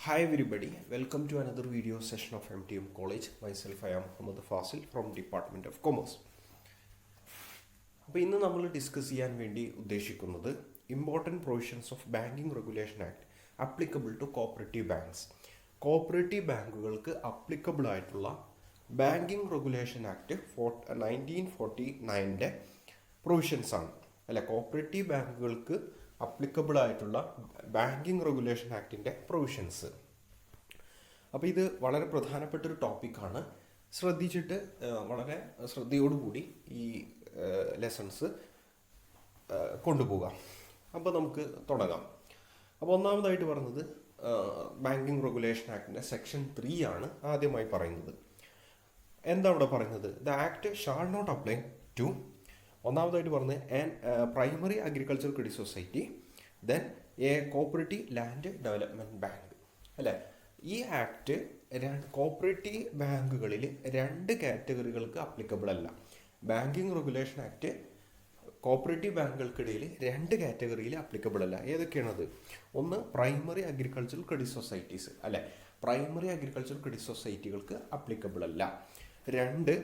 Hi everybody, welcome to another video session of MTM College. Myself, I am Muhammad Fasil from Department of Commerce. അപ്പോൾ ഇന്ന് നമ്മൾ discuss ചെയ്യാൻ വേണ്ടി ഉദ്ദേശിക്കുന്നത് important provisions of banking regulation act applicable to cooperative banks. Cooperative ബാങ്കുകൾക്ക് applicable ആയിട്ടുള്ള banking regulation act 1949 provisions ആണ്. അല്ല, കോപ്പറേറ്റീവ് ബാങ്കുകൾക്ക് അപ്ലിക്കബിൾ ആയിട്ടുള്ള ബാങ്കിങ് റെഗുലേഷൻ ആക്ടിൻ്റെ പ്രൊവിഷൻസ്. അപ്പോൾ ഇത് വളരെ പ്രധാനപ്പെട്ടൊരു ടോപ്പിക്കാണ്. ശ്രദ്ധിച്ചിട്ട് വളരെ ശ്രദ്ധയോടുകൂടി ഈ ലെസൺസ് കൊണ്ടുപോകാം. അപ്പോൾ നമുക്ക് തുടങ്ങാം. അപ്പോൾ ഒന്നാമതായിട്ട് പറഞ്ഞത് ബാങ്കിങ് റെഗുലേഷൻ ആക്ടിൻ്റെ സെക്ഷൻ 3 ആണ് ആദ്യമായി പറയുന്നത്. എന്താ അവിടെ പറയുന്നത്? The act shall not apply to, ഒന്നാമതായിട്ട് പറഞ്ഞത് primary agriculture credit society, then a cooperative land development bank. അല്ലേ, ഈ ആക്ട് കോപ്പറേറ്റീവ് ബാങ്കുകളിൽ 2 കാറ്റഗറികൾക്ക് അപ്ലിക്കബിൾ അല്ല. ബാങ്കിങ് റെഗുലേഷൻ ആക്ട് കോപ്പറേറ്റീവ് ബാങ്കുകൾക്കിടയിൽ 2 കാറ്റഗറിയിൽ അപ്ലിക്കബിൾ അല്ല. ഏതൊക്കെയാണത്? ഒന്ന്, പ്രൈമറി അഗ്രികൾച്ചറൽ ക്രെഡിറ്റ് സൊസൈറ്റീസ്. അല്ലെ, പ്രൈമറി അഗ്രികൾച്ചർ ക്രെഡിറ്റ് സൊസൈറ്റികൾക്ക് അപ്ലിക്കബിൾ അല്ല. 2,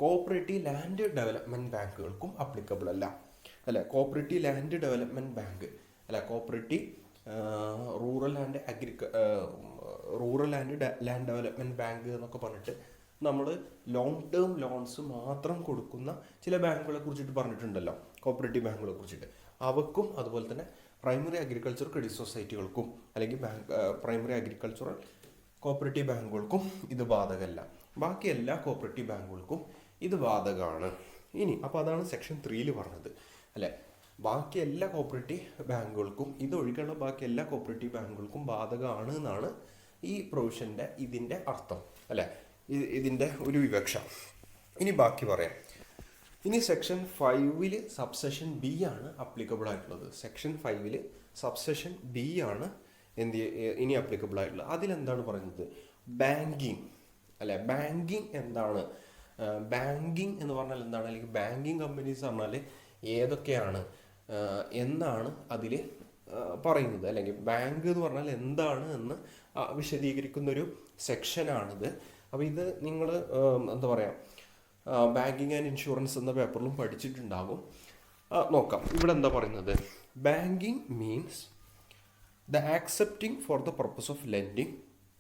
കോപ്പറേറ്റീവ് ലാൻഡ് ഡെവലപ്മെൻറ്റ് ബാങ്കുകൾക്കും അപ്ലിക്കബിൾ അല്ല. അല്ലെ, കോപ്പറേറ്റീവ് ലാൻഡ് ഡെവലപ്മെൻറ്റ് ബാങ്ക്, അല്ല cooperative rural and land development bank എന്നൊക്കെ പറഞ്ഞിട്ട് നമ്മൾ ലോങ് ടേം ലോൺസ് മാത്രം കൊടുക്കുന്ന ചില ബാങ്കുകളെ കുറിച്ചിട്ട് പറഞ്ഞിട്ടുണ്ടല്ലോ, കോപ്പറേറ്റീവ് ബാങ്കുകളെ കുറിച്ചിട്ട്. അവക്കും അതുപോലെ തന്നെ പ്രൈമറി അഗ്രികൾച്ചർ ക്രെഡിറ്റ് സൊസൈറ്റികൾക്കും അല്ലെങ്കിൽ പ്രൈമറി അഗ്രികൾച്ചറൽ കോപ്പറേറ്റീവ് ബാങ്കുകൾക്കും ഇത് ബാധകമല്ല. ബാക്കി എല്ലാ കോപ്പറേറ്റീവ് ബാങ്കുകൾക്കും ഇത് ബാധകമാണ്. ഇനി അപ്പോൾ അതാണ് സെക്ഷൻ 3 പറഞ്ഞത്. അല്ലേ, ബാക്കി എല്ലാ കോപ്പറേറ്റീവ് ബാങ്കുകൾക്കും, ഇതൊഴികെയുള്ള ബാക്കി എല്ലാ കോപ്പറേറ്റീവ് ബാങ്കുകൾക്കും ബാധകമാണ് എന്നാണ് ഈ പ്രൊവിഷൻ്റെ ഇതിൻ്റെ അർത്ഥം. അല്ലേ, ഇതിൻ്റെ ഒരു വിവക്ഷ. ഇനി ബാക്കി പറയാം. ഇനി സെക്ഷൻ 5 സബ്സെഷൻ ബി ആണ് അപ്ലിക്കബിൾ ആയിട്ടുള്ളത്. സെക്ഷൻ 5 സബ്സെഷൻ ബി ആണ് ഇനി അപ്ലിക്കബിൾ ആയിട്ടുള്ളത്. അതിലെന്താണ് പറയുന്നത്? ബാങ്കിങ്. അല്ലെ, ബാങ്കിങ് എന്താണ്? ബാങ്കിങ് എന്ന് പറഞ്ഞാൽ എന്താണ്, അല്ലെങ്കിൽ ബാങ്കിങ് കമ്പനീസ് പറഞ്ഞാൽ ഏതൊക്കെയാണ് എന്നാണ് അതിൽ പറയുന്നത്. അല്ലെങ്കിൽ ബാങ്ക് എന്ന് പറഞ്ഞാൽ എന്താണ് എന്ന് വിശദീകരിക്കുന്നൊരു സെക്ഷനാണിത്. അപ്പോൾ ഇത് നിങ്ങൾ എന്താ പറയുക, ബാങ്കിങ് ആൻഡ് ഇൻഷുറൻസ് എന്ന പേപ്പറിലും പഠിച്ചിട്ടുണ്ടാകും. നോക്കാം, ഇവിടെ എന്താ പറയുന്നത്? Banking means the accepting for the purpose of lending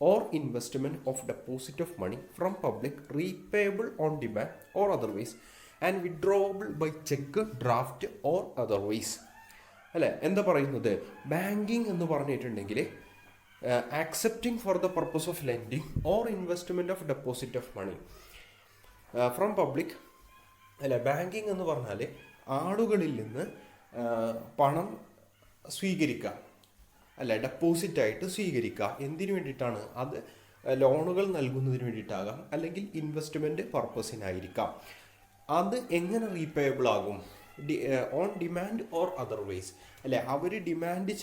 or investment of deposit of money from public, repayable on demand or otherwise, and withdrawable by check, draft or otherwise. അല്ലേ, എന്താ പറയുന്നത്? Banking എന്ന് പറഞ്ഞിട്ടുണ്ടെങ്കിൽ accepting for the purpose of lending or investment of deposit of money from public. അല്ലേ, banking എന്ന് പറഞ്ഞാൽ ആളുകളിൽ നിന്ന് പണം സ്വീകരിക്കുക, അല്ല ഡെപ്പോസിറ്റ് ആയിട്ട് സ്വീകരിക്കുക. എന്തിനു വേണ്ടിയിട്ടാണ്? അത് ലോണുകൾ നൽകുന്നതിന് വേണ്ടിയിട്ടാകാം, അല്ലെങ്കിൽ ഇൻവെസ്റ്റ്മെൻറ്റ് പർപ്പസിനായിരിക്കാം. അത് എങ്ങനെ റീപേയബിൾ ആകും? On demand or otherwise. അല്ലെ, അവർ ഡിമാൻഡ്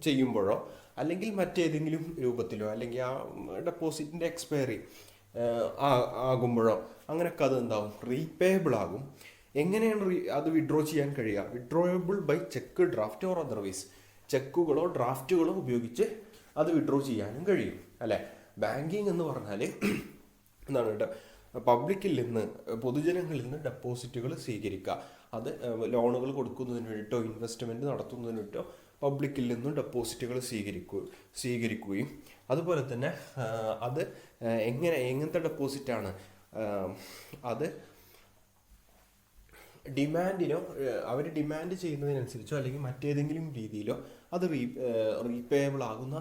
ചെയ്യുമ്പോഴോ അല്ലെങ്കിൽ മറ്റേതെങ്കിലും രൂപത്തിലോ, അല്ലെങ്കിൽ ആ ഡെപ്പോസിറ്റിൻ്റെ എക്സ്പയറി ആകുമ്പോഴോ അങ്ങനെയൊക്കെ അത് എന്താവും? റീപേയബിൾ ആകും. എങ്ങനെയാണ് അത് വിഡ്രോ ചെയ്യാൻ കഴിയുക? Withdrawable by cheque, draft or otherwise. ചെക്കുകളോ ഡ്രാഫ്റ്റുകളോ ഉപയോഗിച്ച് അത് വിഡ്രോ ചെയ്യാനും കഴിയും. അല്ലേ, ബാങ്കിങ് എന്ന് പറഞ്ഞാൽ എന്താണ്? പബ്ലിക്കിൽ നിന്ന്, പൊതുജനങ്ങളിൽ നിന്ന് ഡെപ്പോസിറ്റുകൾ സ്വീകരിക്കുക. അത് ലോണുകൾ കൊടുക്കുന്നതിന് വേണ്ടിയിട്ടോ ഇൻവെസ്റ്റ്മെൻറ്റ് നടത്തുന്നതിന് വേണ്ടിയിട്ടോ പബ്ലിക്കിൽ നിന്നും ഡെപ്പോസിറ്റുകൾ സ്വീകരിക്കുകയും അതുപോലെ തന്നെ അത് എങ്ങനത്തെ ഡെപ്പോസിറ്റാണ്? അത് ഡിമാൻഡിനോ, അവർ ഡിമാൻഡ് ചെയ്യുന്നതിനനുസരിച്ചോ അല്ലെങ്കിൽ മറ്റേതെങ്കിലും രീതിയിലോ അത് റീപേയബിൾ ആകുന്ന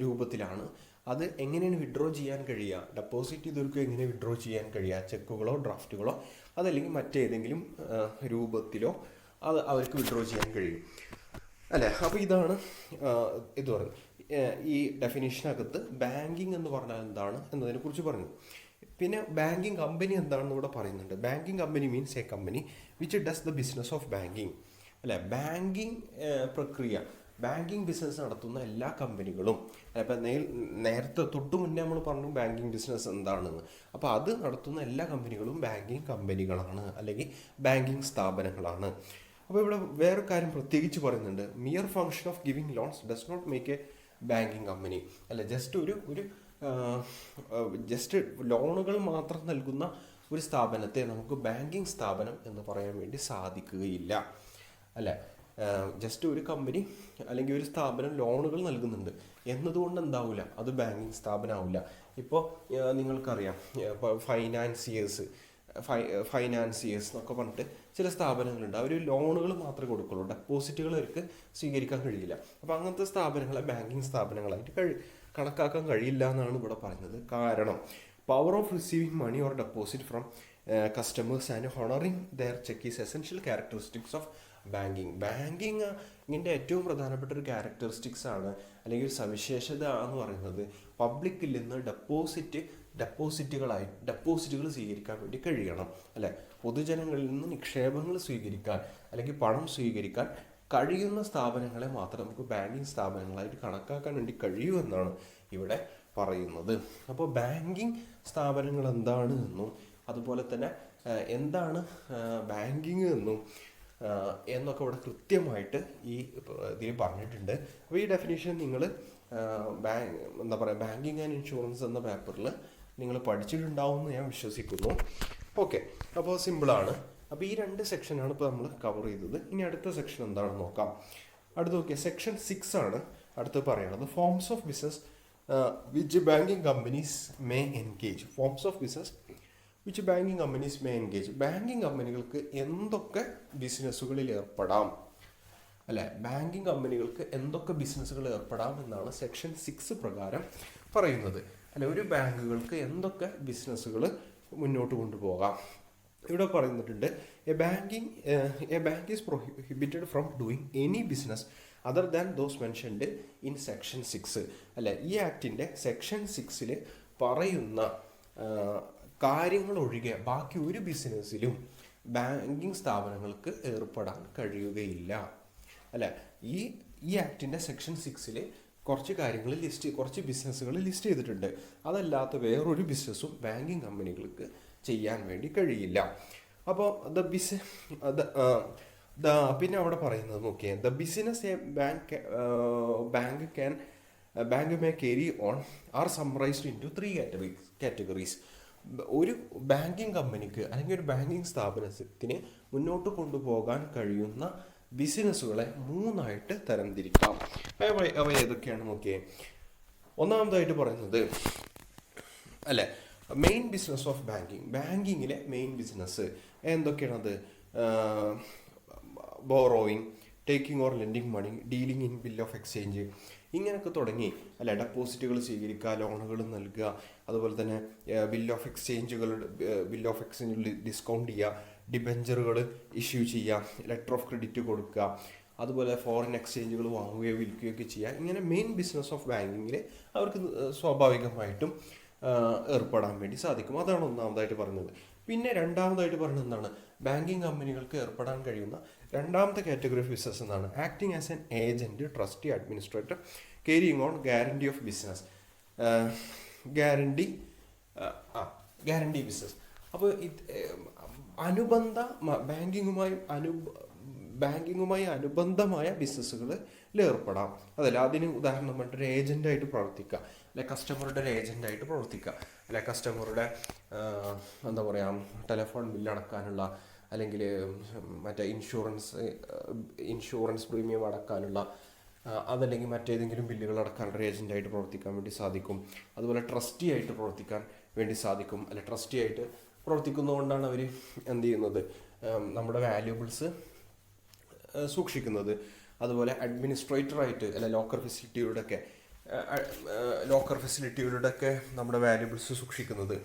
രൂപത്തിലാണ്. അത് എങ്ങനെയാണ് വിഡ്രോ ചെയ്യാൻ കഴിയുക? ഡെപ്പോസിറ്റ് ചെയ്തവർക്ക് എങ്ങനെ വിഡ്രോ ചെയ്യാൻ കഴിയുക? ചെക്കുകളോ ഡ്രാഫ്റ്റുകളോ അതല്ലെങ്കിൽ മറ്റേതെങ്കിലും രൂപത്തിലോ അത് അവർക്ക് വിഡ്രോ ചെയ്യാൻ കഴിയും. അല്ലേ, അപ്പോൾ ഇതാണ് ഇത് പറയുന്നത്. ഈ ഡെഫിനിഷനകത്ത് ബാങ്കിങ് എന്ന് പറഞ്ഞാൽ എന്താണ് എന്നതിനെക്കുറിച്ച് പറഞ്ഞു. പിന്നെ ബാങ്കിങ് കമ്പനി എന്താണെന്ന് ഇവിടെ പറയുന്നുണ്ട്. Banking company means A company which does the business of banking. അല്ലെ, ബാങ്കിങ് പ്രക്രിയ, ബാങ്കിങ് ബിസിനസ് നടത്തുന്ന എല്ലാ കമ്പനികളും. അപ്പം നേരത്തെ തൊട്ട് മുന്നേ നമ്മൾ പറഞ്ഞു ബാങ്കിങ് ബിസിനസ് എന്താണെന്ന്. അപ്പോൾ അത് നടത്തുന്ന എല്ലാ കമ്പനികളും ബാങ്കിങ് കമ്പനികളാണ്, അല്ലെങ്കിൽ ബാങ്കിങ് സ്ഥാപനങ്ങളാണ്. അപ്പോൾ ഇവിടെ വേറൊരു കാര്യം പ്രത്യേകിച്ച് പറയുന്നുണ്ട്, mere function of giving loans does not make a banking company. അല്ല, ജസ്റ്റ് ലോണുകൾ മാത്രം നൽകുന്ന ഒരു സ്ഥാപനത്തെ നമുക്ക് ബാങ്കിങ് സ്ഥാപനം എന്ന് പറയാൻ വേണ്ടി സാധിക്കുകയില്ല. അല്ലേ, ജസ്റ്റ് ഒരു കമ്പനി അല്ലെങ്കിൽ ഒരു സ്ഥാപനം ലോണുകൾ നൽകുന്നുണ്ട് എന്നതുകൊണ്ട് എന്താവില്ല, അത് ബാങ്കിങ് സ്ഥാപനമാവില്ല. ഇപ്പോൾ നിങ്ങൾക്കറിയാം, ഇപ്പോൾ ഫൈനാൻസിയേഴ്സ് എന്നൊക്കെ പറഞ്ഞിട്ട് ചില സ്ഥാപനങ്ങളുണ്ട്. അവർ ലോണുകൾ മാത്രമേ കൊടുക്കുള്ളൂ, ഡെപ്പോസിറ്റുകൾ അവർക്ക് സ്വീകരിക്കാൻ കഴിയില്ല. അപ്പോൾ അങ്ങനത്തെ സ്ഥാപനങ്ങളെ ബാങ്കിങ് സ്ഥാപനങ്ങളായിട്ട് കണക്കാക്കാൻ കഴിയില്ല എന്നാണ് ഇവിടെ പറയുന്നത്. കാരണം power of receiving money or deposit from customers and honouring their cheque is essential characteristics of ബാങ്കിങ്ങിൻ്റെ ഏറ്റവും പ്രധാനപ്പെട്ട ഒരു ക്യാരക്ടറിസ്റ്റിക്സ് ആണ്, അല്ലെങ്കിൽ ഒരു സവിശേഷത എന്ന് പറയുന്നത് പബ്ലിക്കിൽ നിന്ന് ഡെപ്പോസിറ്റുകൾ സ്വീകരിക്കാൻ വേണ്ടി കഴിയണം. അല്ലെ, പൊതുജനങ്ങളിൽ നിന്ന് നിക്ഷേപങ്ങൾ സ്വീകരിക്കാൻ അല്ലെങ്കിൽ പണം സ്വീകരിക്കാൻ കഴിയുന്ന സ്ഥാപനങ്ങളെ മാത്രം നമുക്ക് ബാങ്കിങ് സ്ഥാപനങ്ങളായിട്ട് കണക്കാക്കാൻ വേണ്ടി കഴിയൂ എന്നാണ് ഇവിടെ പറയുന്നത്. അപ്പോൾ ബാങ്കിങ് സ്ഥാപനങ്ങൾ എന്താണ് എന്നും അതുപോലെ തന്നെ എന്താണ് ബാങ്കിങ് എന്നും എന്നൊക്കെ ഇവിടെ കൃത്യമായിട്ട് ഈ ഇതിൽ പറഞ്ഞിട്ടുണ്ട്. അപ്പോൾ ഈ ഡെഫിനേഷൻ നിങ്ങൾ ബാങ്കിങ് ആൻഡ് ഇൻഷുറൻസ് എന്ന പേപ്പറിൽ നിങ്ങൾ പഠിച്ചിട്ടുണ്ടാവും എന്ന് ഞാൻ വിശ്വസിക്കുന്നു. ഓക്കെ, അപ്പോൾ സിമ്പിളാണ്. അപ്പോൾ ഈ 2 സെക്ഷനാണ് ഇപ്പോൾ നമ്മൾ കവർ ചെയ്തത്. ഇനി അടുത്ത സെക്ഷൻ എന്താണെന്ന് നോക്കാം. അടുത്ത് നോക്കിയാൽ സെക്ഷൻ 6 ആണ് അടുത്ത് പറയണത്. Forms of business which banking companies may engage. Forms of business which banking companies may engage. Banking കമ്പനികൾക്ക് എന്തൊക്കെ ബിസിനസ്സുകളിൽ ഏർപ്പെടാം, അല്ലെ, ബാങ്കിങ് കമ്പനികൾക്ക് എന്തൊക്കെ ബിസിനസ്സുകൾ ഏർപ്പെടാം എന്നാണ് സെക്ഷൻ 6 പ്രകാരം പറയുന്നത്. അല്ലെ, ഒരു ബാങ്കുകൾക്ക് എന്തൊക്കെ ബിസിനസ്സുകൾ മുന്നോട്ട് കൊണ്ടുപോകാം. ഇവിടെ പറയുന്നിട്ടുണ്ട്, a bank is prohibited from doing any business other than those mentioned in section 6. അല്ലെ, ഈ ആക്ടിൻ്റെ സെക്ഷൻ 6 പറയുന്ന കാര്യങ്ങൾ ഒഴികെ ബാക്കി ഒരു ബിസിനസ്സിലും ബാങ്കിങ് സ്ഥാപനങ്ങൾക്ക് ഏർപ്പെടാൻ കഴിയുകയില്ല. അല്ലെ, ഈ ആക്ടിൻ്റെ സെക്ഷൻ 6 കുറച്ച് ബിസിനസ്സുകൾ ലിസ്റ്റ് ചെയ്തിട്ടുണ്ട്. അതല്ലാത്ത വേറൊരു ബിസിനസ്സും ബാങ്കിങ് കമ്പനികൾക്ക് ചെയ്യാൻ വേണ്ടി കഴിയില്ല. അപ്പോൾ പിന്നെ അവിടെ പറയുന്നത് നോക്കിയാൽ, the business a bank may carry on are summarised into 3 categories. ഒരു ബാങ്കിങ് കമ്പനിക്ക് അല്ലെങ്കിൽ ഒരു ബാങ്കിങ് സ്ഥാപനത്തിന് മുന്നോട്ട് കൊണ്ടുപോകാൻ കഴിയുന്ന ബിസിനസ്സുകളെ 3 തരംതിരിക്കാം. അവ ഏതൊക്കെയാണ് നോക്കിയേ. ഒന്നാമതായിട്ട് പറയുന്നത്, അല്ലെ, മെയിൻ ബിസിനസ് ഓഫ് ബാങ്കിങ്. ബാങ്കിങ്ങിലെ മെയിൻ ബിസിനസ് എന്തൊക്കെയാണത്? Borrowing, taking or lending money, dealing in bill of exchange, ഇങ്ങനെയൊക്കെ തുടങ്ങി. അല്ലെ, ഡെപ്പോസിറ്റുകൾ സ്വീകരിക്കുക, ലോണുകൾ നൽകുക, അതുപോലെ തന്നെ ബിൽ ഓഫ് എക്സ്ചേഞ്ചിൽ ഡിസ്കൗണ്ട് ചെയ്യുക, ഡിബെഞ്ചറുകൾ ഇഷ്യൂ ചെയ്യുക, ലെറ്റർ ഓഫ് ക്രെഡിറ്റ് കൊടുക്കുക, അതുപോലെ ഫോറിൻ എക്സ്ചേഞ്ചുകൾ വാങ്ങുകയോ വിൽക്കുകയൊക്കെ ചെയ്യുക. ഇങ്ങനെ മെയിൻ ബിസിനസ് ഓഫ് ബാങ്കിങ്ങിൽ അവർക്ക് സ്വാഭാവികമായിട്ടും ഏർപ്പെടാൻ വേണ്ടി സാധിക്കും. അതാണ് ഒന്നാമതായിട്ട് പറഞ്ഞത്. പിന്നെ രണ്ടാമതായിട്ട് പറയുന്നത് എന്താണ്? ബാങ്കിങ് കമ്പനികൾക്ക് ഏർപ്പെടാൻ കഴിയുന്ന രണ്ടാമത്തെ കാറ്റഗറി ഓഫ് ബിസിനസ് എന്നാണ് acting as an agent, trustee, administrator, carrying on guarantee of business. Guarantee business. അപ്പോൾ ബാങ്കിങ്ങുമായി അനുബന്ധമായ ബിസിനസ്സുകളിൽ ഏർപ്പെടാം. അതല്ല, അതിന് ഉദാഹരണം പറഞ്ഞിട്ട് ഏജന്റായിട്ട് പ്രവർത്തിക്കുക, അല്ലെ കസ്റ്റമറുടെ ഒരു ഏജന്റായിട്ട് പ്രവർത്തിക്കുക, അല്ലെ കസ്റ്റമറുടെ എന്താ പറയുക, ടെലിഫോൺ ബില്ല് അടക്കാനുള്ള, അല്ലെങ്കിൽ മറ്റേ ഇൻഷുറൻസ് പ്രീമിയം അടക്കാനുള്ള, അതല്ലെങ്കിൽ മറ്റേതെങ്കിലും ബില്ലുകൾ അടക്കാനുള്ള ഒരു ഏജന്റായിട്ട് പ്രവർത്തിക്കാൻ വേണ്ടി സാധിക്കും. അതുപോലെ ട്രസ്റ്റി ആയിട്ട് പ്രവർത്തിക്കാൻ വേണ്ടി സാധിക്കും. അല്ലെ, ട്രസ്റ്റി ആയിട്ട് പ്രവർത്തിക്കുന്നതുകൊണ്ടാണ് അവർ എന്ത് ചെയ്യുന്നത്, നമ്മുടെ വാല്യൂബിൾസ് സൂക്ഷിക്കുന്നത്. അതുപോലെ അഡ്മിനിസ്ട്രേറ്ററായിട്ട്, അല്ലെ ലോക്കർ ഫെസിലിറ്റികളുടെയൊക്കെ നമ്മുടെ വാല്യൂബിൾസ് സൂക്ഷിക്കുന്നത്.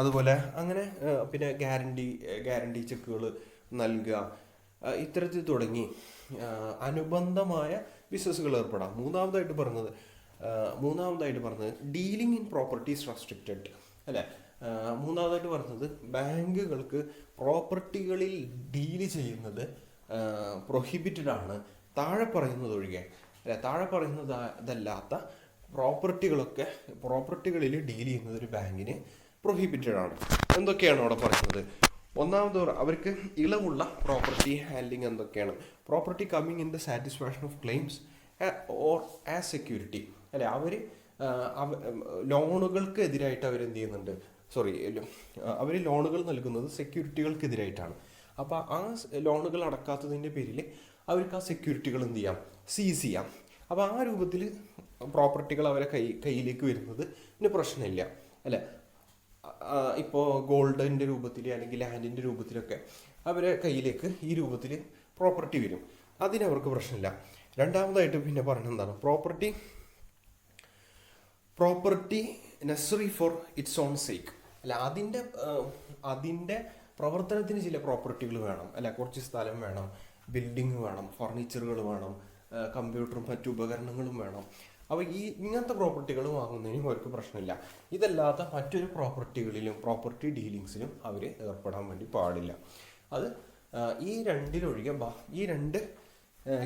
അതുപോലെ അങ്ങനെ പിന്നെ ഗ്യാരണ്ടി ചെക്കുകൾ നൽകുക, ഇത്തരത്തിൽ തുടങ്ങി അനുബന്ധമായ ബിസിനസ്സുകൾ ഏർപ്പെടാം. മൂന്നാമതായിട്ട് പറഞ്ഞത് ഡീലിംഗ് ഇൻ പ്രോപ്പർട്ടീസ് റെസ്ട്രിക്റ്റഡ്. അല്ലേ, മൂന്നാമതായിട്ട് പറഞ്ഞത് ബാങ്കുകൾക്ക് പ്രോപ്പർട്ടികളിൽ ഡീല് ചെയ്യുന്നത് പ്രൊഹിബിറ്റഡ് ആണ്, താഴെ പറയുന്നത് ഒഴികെ. അല്ലെ, താഴെ പറയുന്നതല്ലാത്ത പ്രോപ്പർട്ടികളിൽ ഡീൽ ചെയ്യുന്നത് ഒരു ബാങ്കിന് പ്രൊഹിബിറ്റഡ് ആണ്. എന്തൊക്കെയാണ് അവിടെ പറയുന്നത്? ഒന്നാമത് അവർക്ക് ഇളവുള്ള പ്രോപ്പർട്ടി ഹാൻഡ്ലിംഗ് എന്തൊക്കെയാണ്? Property coming in the satisfaction of claims or as security, അല്ലെ? അവർ ലോണുകൾക്ക് എതിരായിട്ട് അവരെന്ത് ചെയ്യുന്നുണ്ട്? അവർ ലോണുകൾ നൽകുന്നത് സെക്യൂരിറ്റികൾക്കെതിരായിട്ടാണ്. അപ്പോൾ ആ ലോണുകൾ അടക്കാത്തതിൻ്റെ പേരിൽ അവർക്ക് ആ സെക്യൂരിറ്റികൾ എന്ത് ചെയ്യാം? സീസ് ചെയ്യാം. അപ്പോൾ ആ രൂപത്തിൽ പ്രോപ്പർട്ടികൾ അവരെ കയ്യിലേക്ക് വരുന്നത് ഇതിന് പ്രശ്നമില്ല, അല്ലേ? ഇപ്പോൾ ഗോൾഡിൻ്റെ രൂപത്തിൽ അല്ലെങ്കിൽ ലാൻഡിൻ്റെ രൂപത്തിലൊക്കെ അവരെ കയ്യിലേക്ക് ഈ രൂപത്തിൽ പ്രോപ്പർട്ടി വരും, അതിനവർക്ക് പ്രശ്നമില്ല. രണ്ടാമതായിട്ട് പിന്നെ പറയുന്നത് എന്താണ്? Property necessary four it's on sake, അല്ല? അതിൻ്റെ പ്രവർത്തനത്തിന് ചില പ്രോപ്പർട്ടികൾ വേണം, അല്ല? കുറച്ച് സ്ഥലം വേണം, ബിൽഡിങ് വേണം, ഫർണിച്ചറുകൾ വേണം, കമ്പ്യൂട്ടറും മറ്റു ഉപകരണങ്ങളും വേണം. അപ്പോൾ ഇങ്ങനത്തെ പ്രോപ്പർട്ടികൾ വാങ്ങുന്നതിനും അവർക്ക് പ്രശ്നമില്ല. ഇതല്ലാത്ത മറ്റൊരു പ്രോപ്പർട്ടി ഡീലിങ്സിലും അവർ ഏർപ്പെടാൻ വേണ്ടി പാടില്ല. അത് ഈ രണ്ട്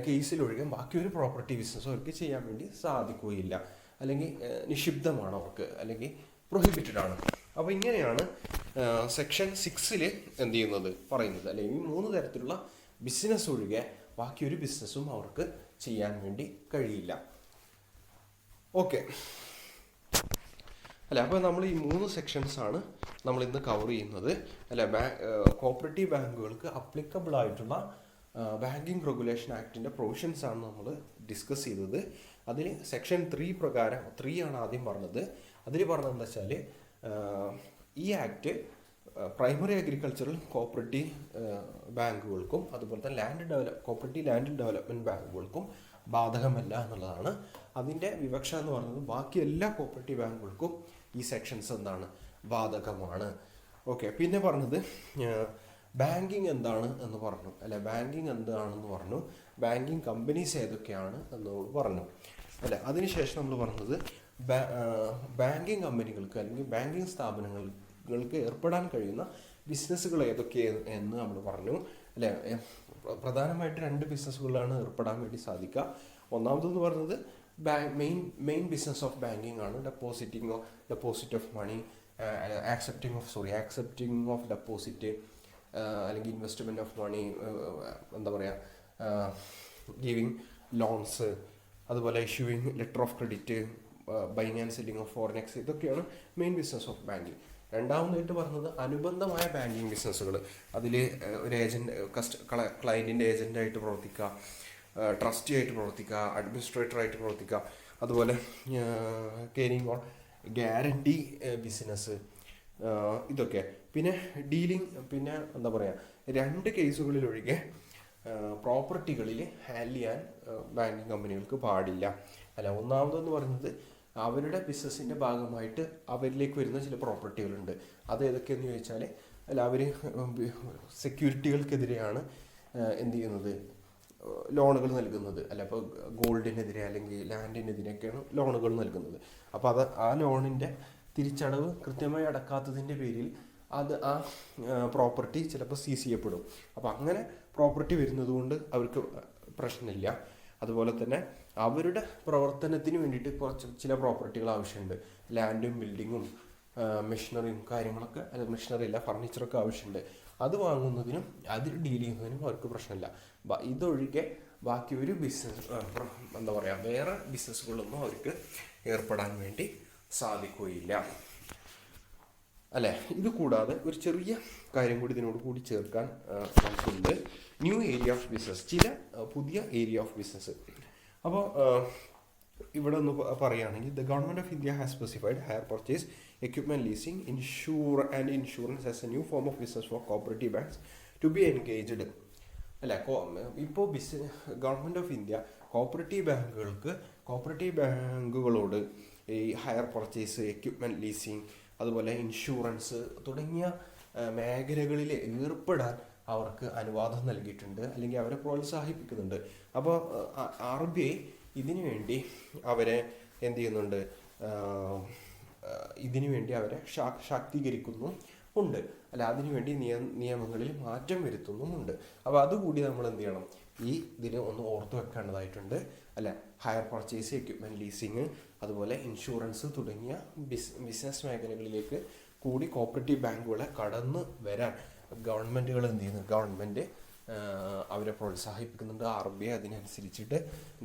കേസിലൊഴികെ ബാക്കി ഒരു പ്രോപ്പർട്ടി ബിസിനസ് അവർക്ക് ചെയ്യാൻ വേണ്ടി സാധിക്കുകയില്ല, അല്ലെങ്കിൽ നിഷിബ്ധമാണ് അവർക്ക്, അല്ലെങ്കിൽ പ്രൊഹിബിറ്റഡ് ആണ്. അപ്പോൾ ഇങ്ങനെയാണ് സെക്ഷൻ 6 എന്ത് ചെയ്യുന്നത് പറയുന്നത്, അല്ലെങ്കിൽ ഈ 3 തരത്തിലുള്ള ബിസിനസ് ഒഴികെ ബാക്കി ഒരു ബിസിനസ്സും അവർക്ക് ചെയ്യാൻ വേണ്ടി കഴിയില്ല. ഓക്കെ അല്ല? അപ്പോൾ നമ്മൾ ഈ 3 സെക്ഷൻസാണ് നമ്മൾ ഇന്ന് കവർ ചെയ്യുന്നത്, അല്ല? കോപ്പറേറ്റീവ് ബാങ്കുകൾക്ക് അപ്ലിക്കബിൾ ആയിട്ടുള്ള ബാങ്കിങ് റെഗുലേഷൻ ആക്ടിൻ്റെ പ്രൊവിഷൻസ് ആണ് നമ്മൾ ഡിസ്കസ് ചെയ്തത്. അതിൽ സെക്ഷൻ 3 പ്രകാരം 3 ആണ് ആദ്യം പറഞ്ഞത്. അതിൽ പറഞ്ഞത് എന്താ വെച്ചാൽ ഈ ആക്ട് പ്രൈമറി അഗ്രികൾച്ചറൽ കോപ്പറേറ്റീവ് ബാങ്കുകൾക്കും അതുപോലെ തന്നെ കോപ്പറേറ്റീവ് ലാൻഡ് ഡെവലപ്മെൻറ്റ് ബാങ്കുകൾക്കും ബാധകമല്ല എന്നുള്ളതാണ്. അതിൻ്റെ വിവക്ഷ എന്ന് പറയുന്നത് ബാക്കി എല്ലാ കോപ്പറേറ്റീവ് ബാങ്കുകൾക്കും ഈ സെക്ഷൻസ് എന്താണ്? ബാധകമാണ്. ഓക്കെ, പിന്നെ പറഞ്ഞത് ബാങ്കിങ് എന്താണ് എന്ന് പറഞ്ഞു, അല്ലെ? ബാങ്കിങ് എന്താണെന്ന് പറഞ്ഞു, ബാങ്കിങ് കമ്പനീസ് ഏതൊക്കെയാണ് എന്നോട് പറഞ്ഞു, അല്ലെ? അതിനുശേഷം നമ്മൾ പറഞ്ഞത് ബാങ്കിങ് കമ്പനികൾക്ക് അല്ലെങ്കിൽ ബാങ്കിങ് സ്ഥാപനങ്ങൾക്ക് ഏർപ്പെടാൻ കഴിയുന്ന ബിസിനസ്സുകൾ ഏതൊക്കെയാണ് എന്ന് നമ്മൾ പറഞ്ഞു, അല്ലെ? പ്രധാനമായിട്ട് 2 ബിസിനസ്സുകളാണ് ഏർപ്പെടാൻ വേണ്ടി സാധിക്കുക. ഒന്നാമതെന്ന് പറഞ്ഞത് മെയിൻ ബിസിനസ് ഓഫ് ബാങ്കിങ് ആണ്. Deposit of money, accepting of deposit, അല്ലെങ്കിൽ ഇൻവെസ്റ്റ്മെൻറ്റ് ഓഫ് മണി, എന്താ പറയുക, ഗിവിങ് ലോൺസ്, അതുപോലെ issuing letter of credit, buying and selling of foreign exchange, ഇതൊക്കെയാണ് മെയിൻ ബിസിനസ് ഓഫ് ബാങ്കിങ്. രണ്ടാമതായിട്ട് പറഞ്ഞത് അനുബന്ധമായ ബാങ്കിങ് ബിസിനസ്സുകൾ. അതിൽ ഒരു ക്ലയൻറ്റിൻ്റെ ഏജൻ്റായിട്ട് പ്രവർത്തിക്കുക, ട്രസ്റ്റി ആയിട്ട് പ്രവർത്തിക്കുക, അഡ്മിനിസ്ട്രേറ്ററായിട്ട് പ്രവർത്തിക്കുക, അതുപോലെ കെയറിങ് ഓൺ ഗ്യാരണ്ടി ബിസിനസ്, ഇതൊക്കെ. പിന്നെ പിന്നെ എന്താ പറയുക, 2 കേസുകളിലൊഴികെ പ്രോപ്പർട്ടികളിൽ ഹാൻഡിൽ ചെയ്യാൻ ബാങ്കിങ് കമ്പനികൾക്ക് പാടില്ല, അല്ല? ഒന്നാമതെന്ന് പറയുന്നത് അവരുടെ ബിസിനസ്സിൻ്റെ ഭാഗമായിട്ട് അവരിലേക്ക് വരുന്ന ചില പ്രോപ്പർട്ടികളുണ്ട്. അത് ഏതൊക്കെയെന്ന് ചോദിച്ചാൽ, അല്ല, അവർ സെക്യൂരിറ്റികൾക്കെതിരെയാണ് എന്ത് ചെയ്യുന്നത്? ലോണുകൾ നൽകുന്നത്, അല്ല? അപ്പോൾ ഗോൾഡിനെതിരെ അല്ലെങ്കിൽ ലാൻഡിനെതിരെയൊക്കെയാണ് ലോണുകൾ നൽകുന്നത്. അപ്പോൾ ആ ലോണിൻ്റെ തിരിച്ചടവ് കൃത്യമായി അടക്കാത്തതിൻ്റെ പേരിൽ ആ പ്രോപ്പർട്ടി ചിലപ്പോൾ സീസ് ചെയ്യപ്പെടും. അപ്പോൾ അങ്ങനെ പ്രോപ്പർട്ടി വരുന്നത് കൊണ്ട് അവർക്ക് പ്രശ്നമില്ല. അതുപോലെ തന്നെ അവരുടെ പ്രവർത്തനത്തിന് വേണ്ടിയിട്ട് ചില പ്രോപ്പർട്ടികൾ ആവശ്യമുണ്ട്. ലാൻഡും ബിൽഡിങ്ങും മെഷീനറിയും കാര്യങ്ങളൊക്കെ, അല്ല, മെഷീനറി അല്ല, ഫർണിച്ചറൊക്കെ ആവശ്യമുണ്ട്. അത് വാങ്ങുന്നതിനും അതിൽ ഡീൽ ചെയ്യുന്നതിനും അവർക്ക് പ്രശ്നമില്ല. ഇതൊഴികെ ബാക്കി ഒരു ബിസിനസ്, എന്താ പറയുക, വേറെ ബിസിനസ്സുകളൊന്നും അവർക്ക് ഏർപ്പെടാൻ വേണ്ടി സാധിക്കുകയില്ല, അല്ലേ? ഇത് കൂടാതെ ഒരു ചെറിയ കാര്യം കൂടി ഇതിനോട് കൂടി ചേർക്കാൻ നമുക്കുണ്ട്. ന്യൂ ഏരിയ ഓഫ് ബിസിനസ്, ചില പുതിയ ഏരിയ ഓഫ് ബിസിനസ്. അപ്പോൾ ഇവിടെ ഒന്ന് പറയുകയാണെങ്കിൽ, the government of India has specified hire purchase, equipment leasing, insurance as a new form of business for cooperative banks to be engaged, അല്ല? ഇപ്പോൾ ഗവൺമെൻറ് ഓഫ് ഇന്ത്യ കോപ്പറേറ്റീവ് ബാങ്കുകളോട് ഈ ഹയർ പർച്ചേസ്, എക്യുപ്മെൻറ്റ് ലീസിംഗ്, അതുപോലെ insurance തുടങ്ങിയ മേഖലകളിൽ ഏർപ്പെടാൻ അവർക്ക് അനുവാദം നൽകിയിട്ടുണ്ട്, അല്ലെങ്കിൽ അവരെ പ്രോത്സാഹിപ്പിക്കുന്നുണ്ട്. അപ്പോൾ RBI ഇതിനു വേണ്ടി അവരെ എന്ത് ചെയ്യുന്നുണ്ട്? ഇതിനു വേണ്ടി അവരെ ശാക്തീകരിക്കുന്നുമുണ്ട്, അല്ല? അതിനുവേണ്ടി നിയമങ്ങളിൽ മാറ്റം വരുത്തുന്നുമുണ്ട്. അപ്പോൾ അതുകൂടി നമ്മൾ എന്ത് ചെയ്യണം? ഇതിൽ ഒന്ന് ഓർത്തു വെക്കേണ്ടതായിട്ടുണ്ട്, അല്ല? ഹയർ പർച്ചേസ്, എക്യുപ്മെൻറ്റ് ലീസിങ്, അതുപോലെ ഇൻഷുറൻസ് തുടങ്ങിയ ബിസിനസ് മേഖലകളിലേക്ക് കൂടി കോപ്പറേറ്റീവ് ബാങ്കുകളെ കടന്ന് വരാൻ ഗവൺമെൻറ്റുകൾ എന്ത് ചെയ്യുന്നു, ഗവൺമെൻറ് അവരെ പ്രോത്സാഹിപ്പിക്കുന്നുണ്ട്. RBI അതിനനുസരിച്ചിട്ട്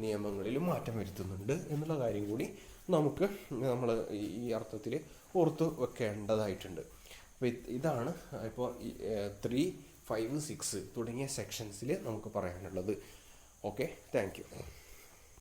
നിയമങ്ങളിലും മാറ്റം വരുത്തുന്നുണ്ട് എന്നുള്ള കാര്യം കൂടി നമ്മൾ ഈ അർത്ഥത്തിൽ ഓർത്ത് വെക്കേണ്ടതായിട്ടുണ്ട്. അപ്പോൾ ഇതാണ് ഇപ്പോൾ 3, 5, 6 തുടങ്ങിയ സെക്ഷൻസിൽ നമുക്ക് പറയാനുള്ളത്. Okay, thank you.